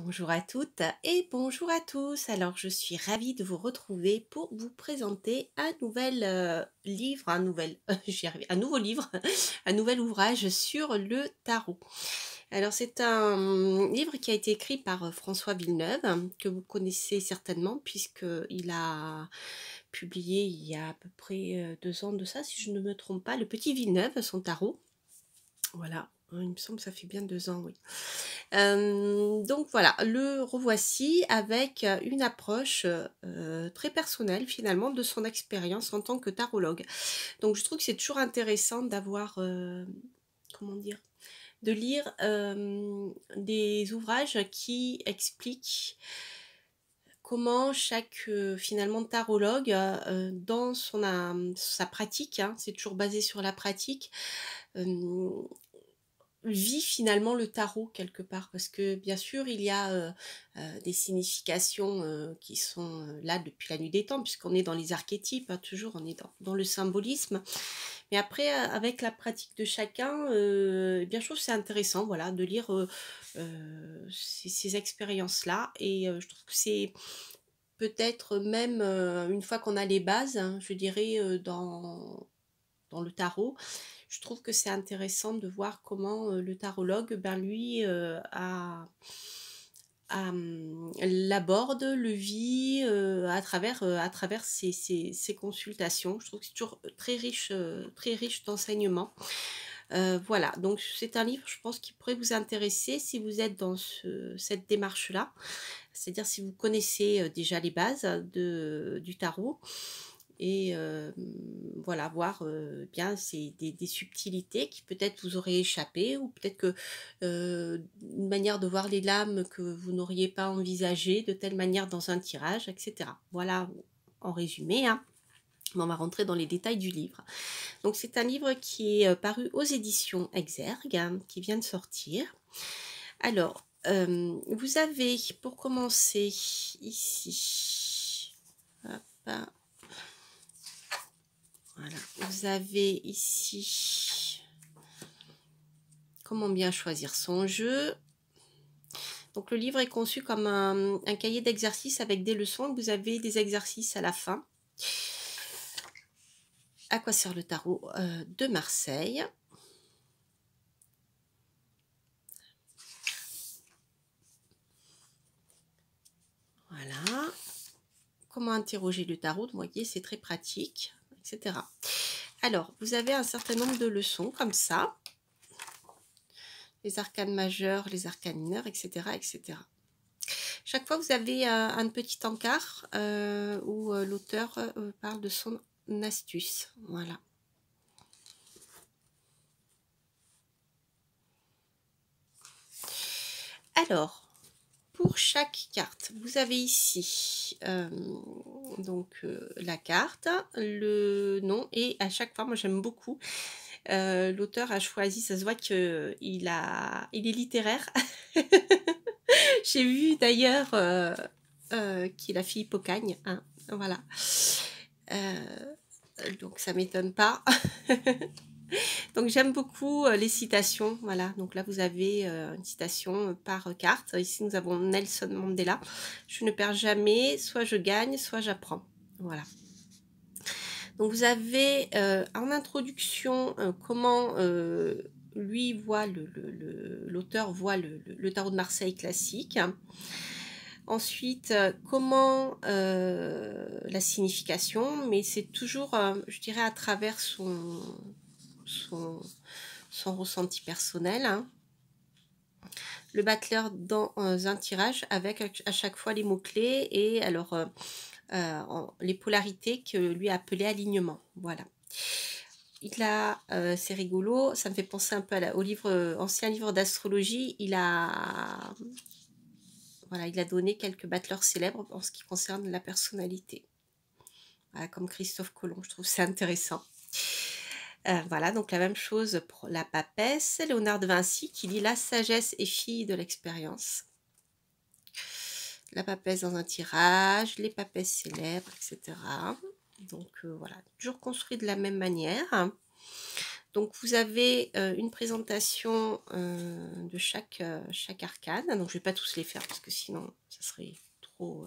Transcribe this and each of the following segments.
Bonjour à toutes et bonjour à tous. Alors, je suis ravie de vous retrouver pour vous présenter un nouvel livre, j'y arrive, un nouveau livre, un nouvel ouvrage sur le tarot. Alors, c'est un livre qui a été écrit par François Villeneuve, que vous connaissez certainement, puisqu'il a publié il y a à peu près 2 ans de ça, si je ne me trompe pas, Le Petit Villeneuve, son tarot. Voilà, il me semble que ça fait bien 2 ans, oui. Donc voilà, le revoici avec une approche très personnelle finalement de son expérience en tant que tarologue. Donc je trouve que c'est toujours intéressant d'avoir, comment dire, de lire des ouvrages qui expliquent comment chaque finalement tarologue dans sa pratique, hein, c'est toujours basé sur la pratique, euh, vit finalement le tarot quelque part parce que bien sûr il y a des significations qui sont là depuis la nuit des temps puisqu'on est dans les archétypes, hein, toujours on est dans le symbolisme, mais après avec la pratique de chacun, eh bien je trouve que c'est intéressant voilà de lire ces expériences là et je trouve que c'est peut-être même une fois qu'on a les bases, hein, je dirais dans le tarot, je trouve que c'est intéressant de voir comment le tarologue, ben lui, l'aborde, le vit à travers ses consultations. Je trouve que c'est toujours très riche d'enseignements. Voilà, donc c'est un livre, je pense, qui pourrait vous intéresser si vous êtes dans cette démarche-là. C'est-à-dire si vous connaissez déjà les bases du tarot et voilà, voir bien c'est des subtilités qui peut-être vous auraient échappé ou peut-être que une manière de voir les lames que vous n'auriez pas envisagé de telle manière dans un tirage, etc. Voilà en résumé, hein. On va rentrer dans les détails du livre. Donc c'est un livre qui est paru aux éditions Exergue, hein, qui vient de sortir. Alors, vous avez pour commencer ici, hop, voilà, vous avez ici comment bien choisir son jeu. Donc le livre est conçu comme un cahier d'exercices avec des leçons. Vous avez des exercices à la fin. À quoi sert le tarot de Marseille? Voilà. Comment interroger le tarot? Vous voyez, c'est très pratique, etc. Alors, vous avez un certain nombre de leçons comme ça. Les arcanes majeures, les arcanes mineures, etc., etc. Chaque fois, vous avez un petit encart où l'auteur parle de son astuce. Voilà. Alors, pour chaque carte, vous avez ici la carte, le nom, et à chaque fois, moi j'aime beaucoup, l'auteur a choisi, ça se voit qu'il est littéraire. J'ai vu d'ailleurs qu'il a fait Hippocagne, hein, voilà. Donc ça m'étonne pas. Donc j'aime beaucoup les citations, voilà. Donc là vous avez une citation par carte. Ici nous avons Nelson Mandela. Je ne perds jamais, soit je gagne, soit j'apprends. Voilà. Donc vous avez en introduction comment lui voit l'auteur voit le tarot de Marseille classique. Ensuite, comment la signification, mais c'est toujours, je dirais, à travers son, son ressenti personnel, hein. Le battleur dans un tirage avec à chaque fois les mots-clés et alors les polarités que lui a appelées alignement. Voilà. C'est rigolo, ça me fait penser un peu au ancien livre d'astrologie. Voilà, il a donné quelques battleurs célèbres en ce qui concerne la personnalité. Voilà, comme Christophe Colomb, je trouve c'est intéressant. Voilà, donc la même chose pour la papesse, Léonard de Vinci, qui dit « La sagesse est fille de l'expérience ». La papesse dans un tirage, les papesses célèbres, etc. Donc voilà, toujours construit de la même manière. Donc vous avez une présentation de chaque arcane. Donc je ne vais pas tous les faire parce que sinon ça serait trop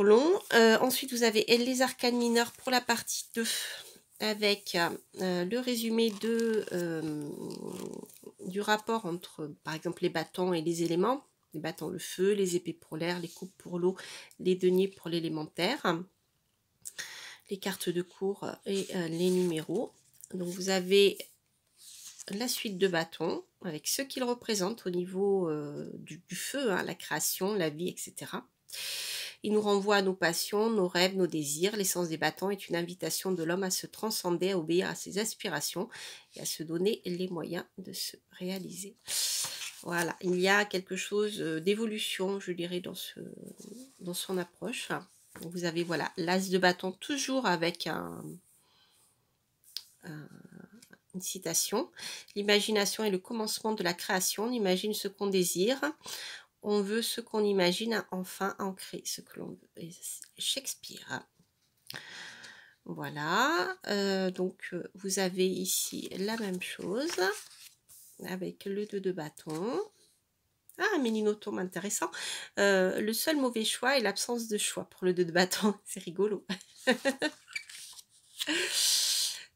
long. Ensuite vous avez les arcanes mineures pour la partie 2 avec le résumé du rapport entre par exemple les bâtons et les éléments. Les bâtons le feu, les épées pour l'air, les coupes pour l'eau, les deniers pour l'élémentaire, les cartes de cours et les numéros. Donc vous avez la suite de bâtons avec ce qu'ils représentent au niveau du feu, hein, la création, la vie, etc. Il nous renvoie à nos passions, nos rêves, nos désirs. L'essence des bâtons est une invitation de l'homme à se transcender, à obéir à ses aspirations et à se donner les moyens de se réaliser. Voilà, il y a quelque chose d'évolution, je dirais, dans son approche. Vous avez, voilà, l'as de bâton toujours avec une citation. L'imagination est le commencement de la création. On imagine ce qu'on désire. On veut ce qu'on imagine, enfin ancrer ce que l'on veut. Et Shakespeare. Voilà. Donc, vous avez ici la même chose avec le 2 de bâton. Ah, Mélinotome, intéressant. Le seul mauvais choix est l'absence de choix pour le 2 de bâton. C'est rigolo.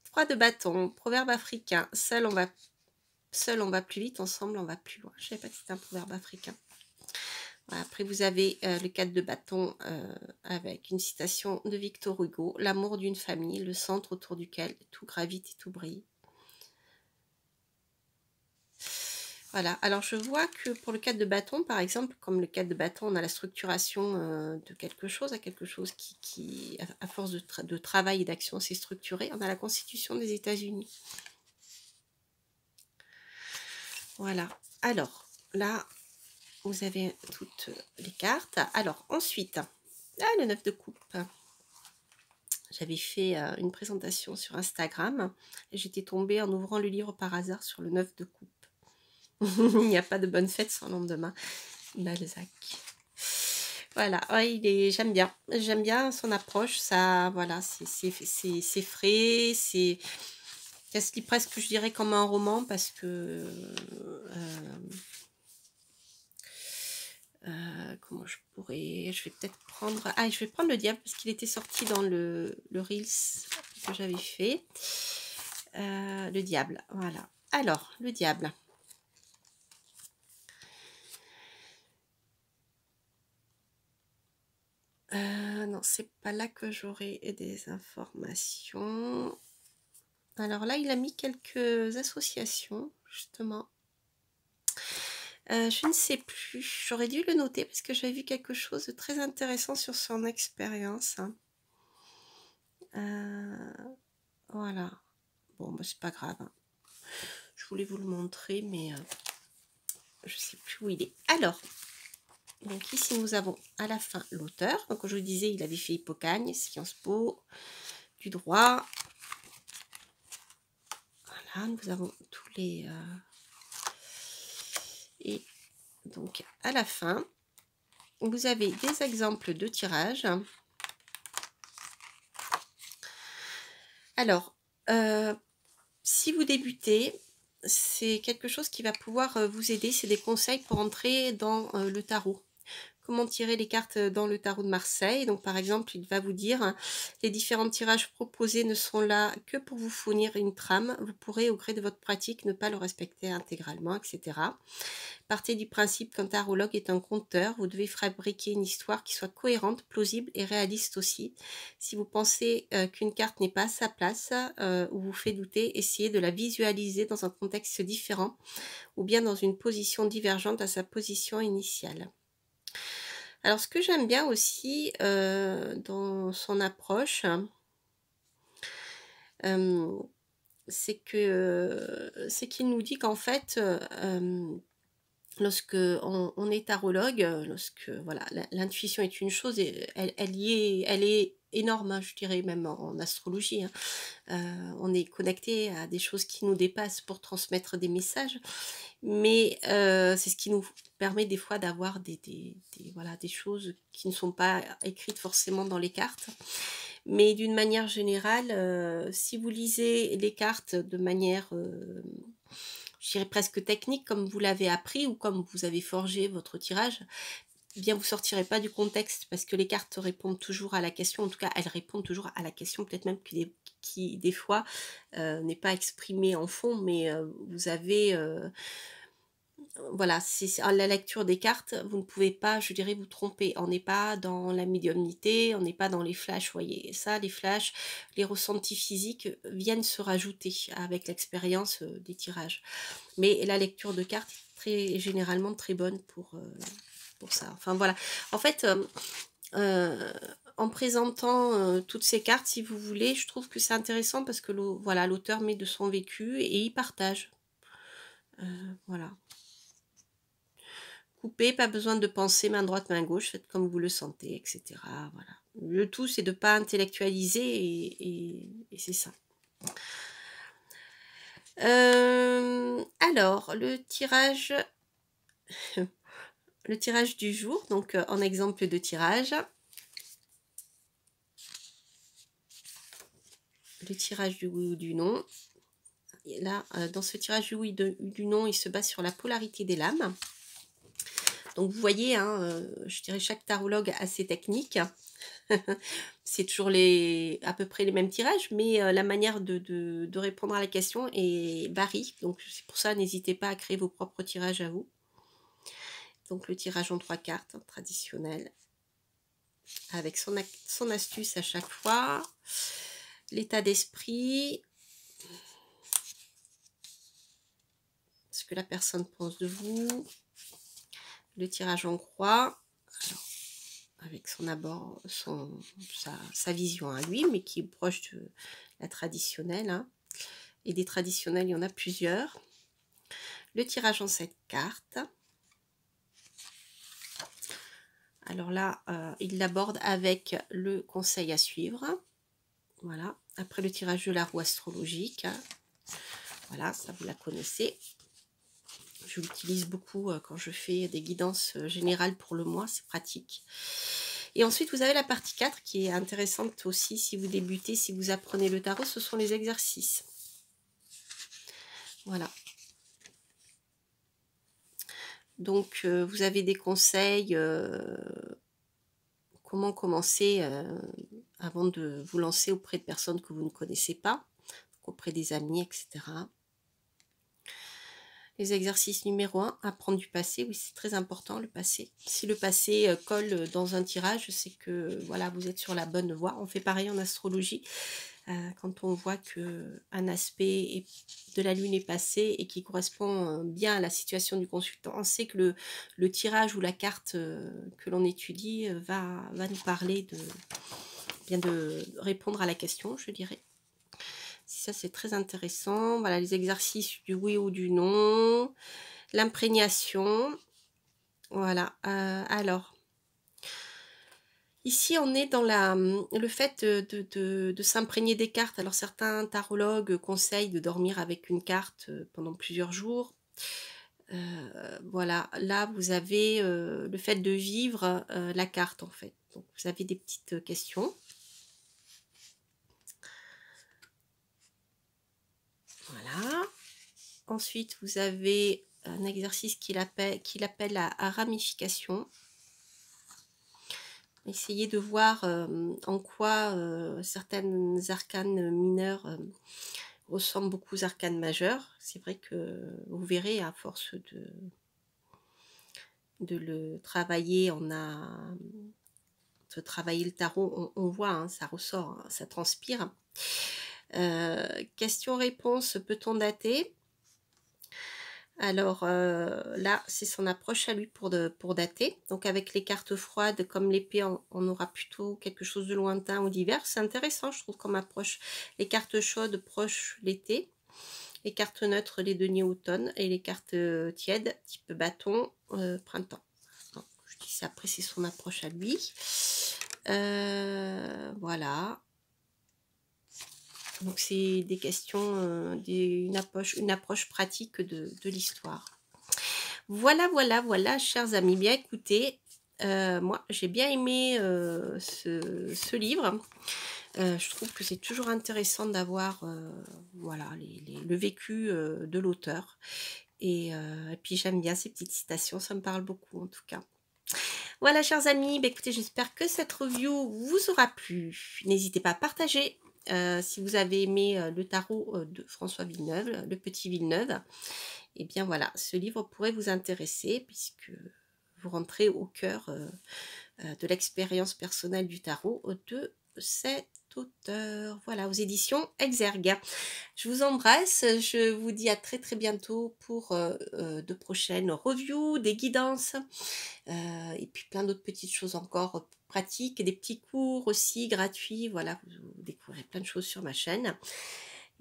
3 de bâton, proverbe africain. Seul on va plus vite, ensemble on va plus loin. Je ne savais pas que c'était un proverbe africain. Voilà, après vous avez le 4 de bâton avec une citation de Victor Hugo. L'amour d'une famille, le centre autour duquel tout gravite et tout brille. Voilà, alors je vois que pour le 4 de bâton, par exemple, comme le 4 de bâton, on a la structuration de quelque chose, à quelque chose qui à force de travail et d'action, s'est structuré. On a la Constitution des États-Unis. Voilà, alors là, vous avez toutes les cartes. Alors ensuite, le 9 de coupe. J'avais fait une présentation sur Instagram et j'étais tombée en ouvrant le livre par hasard sur le 9 de coupe. Il n'y a pas de bonne fête sans lendemain. Balzac. Voilà, ouais, j'aime bien son approche. Ça, voilà, c'est frais, ça se lit presque, je dirais, comme un roman parce que comment je pourrais, je vais peut-être prendre, je vais prendre le diable parce qu'il était sorti dans le Reels que j'avais fait. Le diable, voilà. Alors, le diable. Non, c'est pas là que j'aurai des informations. Alors là, il a mis quelques associations, justement. Je ne sais plus. J'aurais dû le noter parce que j'avais vu quelque chose de très intéressant sur son expérience. Voilà. Bon, bah, c'est pas grave. Hein. Je voulais vous le montrer, mais je ne sais plus où il est. Alors, donc ici, nous avons à la fin l'auteur. Donc, comme je vous disais, il avait fait Hippocagne, Sciences Po, du droit. Voilà, nous avons tous les... Et donc, à la fin, vous avez des exemples de tirage. Alors, si vous débutez, c'est quelque chose qui va pouvoir vous aider. C'est des conseils pour entrer dans le tarot. Comment tirer les cartes dans le tarot de Marseille. Donc, par exemple, il va vous dire les différents tirages proposés ne sont là que pour vous fournir une trame. Vous pourrez, au gré de votre pratique, ne pas le respecter intégralement, etc. Partez du principe qu'un tarologue est un conteur. Vous devez fabriquer une histoire qui soit cohérente, plausible et réaliste aussi. Si vous pensez qu'une carte n'est pas à sa place ou vous fait douter, essayez de la visualiser dans un contexte différent ou bien dans une position divergente à sa position initiale. Alors, ce que j'aime bien aussi dans son approche, c'est qu'il nous dit qu'en fait, lorsque on est tarologue, lorsque voilà, l'intuition est une chose, et elle est énorme, hein, je dirais même en astrologie. Hein. On est connecté à des choses qui nous dépassent pour transmettre des messages, mais c'est ce qui nous permet des fois d'avoir voilà, des choses qui ne sont pas écrites forcément dans les cartes. Mais d'une manière générale, si vous lisez les cartes de manière, je dirais presque technique, comme vous l'avez appris ou comme vous avez forgé votre tirage, eh bien vous sortirez pas du contexte parce que les cartes répondent toujours à la question. En tout cas, elles répondent toujours à la question, peut-être même qui des fois n'est pas exprimée en fond, mais vous avez voilà, c'est à la lecture des cartes, vous ne pouvez pas, je dirais, vous tromper. On n'est pas dans la médiumnité, on n'est pas dans les flashs, voyez. Ça, les flashs, les ressentis physiques viennent se rajouter avec l'expérience des tirages. Mais la lecture de cartes est généralement très bonne pour ça. Enfin voilà. En fait, en présentant toutes ces cartes, si vous voulez, je trouve que c'est intéressant parce que voilà, l'auteur met de son vécu et il partage. Voilà. Coupez, pas besoin de penser main droite, main gauche, faites comme vous le sentez, etc. Voilà. Le tout, c'est de ne pas intellectualiser et c'est ça. Alors, le tirage du jour, donc en exemple de tirage. Le tirage du oui ou du non. Et là, dans ce tirage du oui ou du non, il se base sur la polarité des lames. Donc vous voyez, hein, je dirais chaque tarologue a ses techniques. C'est toujours à peu près les mêmes tirages, mais la manière de répondre à la question varie. Donc c'est pour ça, n'hésitez pas à créer vos propres tirages à vous. Donc le tirage en 3 cartes, hein, traditionnel, avec son astuce à chaque fois. L'état d'esprit, ce que la personne pense de vous. Le tirage en croix, alors, avec son abord, sa vision à lui, mais qui est proche de la traditionnelle. Hein. Et des traditionnels, il y en a plusieurs. Le tirage en 7 cartes. Alors là, il l'aborde avec le conseil à suivre. Voilà. Après le tirage de la roue astrologique. Voilà, ça vous la connaissez. Je l'utilise beaucoup quand je fais des guidances générales pour le mois, c'est pratique. Et ensuite, vous avez la partie 4 qui est intéressante aussi si vous débutez, si vous apprenez le tarot, ce sont les exercices. Voilà. Donc, vous avez des conseils, comment commencer avant de vous lancer auprès de personnes que vous ne connaissez pas, auprès des amis, etc. Les exercices numéro 1, apprendre du passé. Oui, c'est très important, le passé. Si le passé colle dans un tirage, c'est que voilà, vous êtes sur la bonne voie. On fait pareil en astrologie. Quand on voit qu'un aspect de la lune est passé et qui correspond bien à la situation du consultant, on sait que le tirage ou la carte que l'on étudie va nous parler de répondre à la question, je dirais. Ça, c'est très intéressant. Voilà, les exercices du oui ou du non. L'imprégnation. Voilà. Alors, ici, on est dans le fait de s'imprégner des cartes. Alors, certains tarologues conseillent de dormir avec une carte pendant plusieurs jours. Voilà, là, vous avez le fait de vivre la carte, en fait. Donc, vous avez des petites questions. Voilà. Ensuite, vous avez un exercice qu'il appelle la ramification. Essayez de voir en quoi certaines arcanes mineures ressemblent beaucoup aux arcanes majeures. C'est vrai que vous verrez, à force de le travailler, de travailler le tarot, on voit, hein, ça ressort, hein, ça transpire. Question-réponse, peut-on dater? Alors là, c'est son approche à lui pour dater. Donc avec les cartes froides comme l'épée, on aura plutôt quelque chose de lointain ou d'hiver. C'est intéressant, je trouve, comme approche. Les cartes chaudes, proches l'été. Les cartes neutres, les deniers automne. Et les cartes tièdes, type bâton, printemps. Donc, je dis ça, après c'est son approche à lui. Voilà. Donc c'est des questions, une approche pratique de l'histoire. Voilà, chers amis. Bien écoutez, moi j'ai bien aimé ce livre. Je trouve que c'est toujours intéressant d'avoir, voilà, le vécu, de l'auteur et puis j'aime bien ces petites citations, ça me parle beaucoup en tout cas. Voilà chers amis, bah, écoutez, j'espère que cette review vous aura plu. N'hésitez pas à partager, si vous avez aimé, le tarot, de François Villeneuve, Le Petit Villeneuve. Et bien voilà, ce livre pourrait vous intéresser puisque vous rentrez au cœur, de l'expérience personnelle du tarot de cet auteur. Voilà, aux éditions Exergue. Je vous embrasse, je vous dis à très très bientôt pour de prochaines reviews, des guidances, et puis plein d'autres petites choses encore pratiques, des petits cours aussi gratuits. Voilà, vous découvrirez plein de choses sur ma chaîne.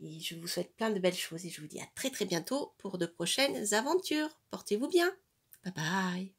Et je vous souhaite plein de belles choses et je vous dis à très très bientôt pour de prochaines aventures. Portez-vous bien. Bye bye.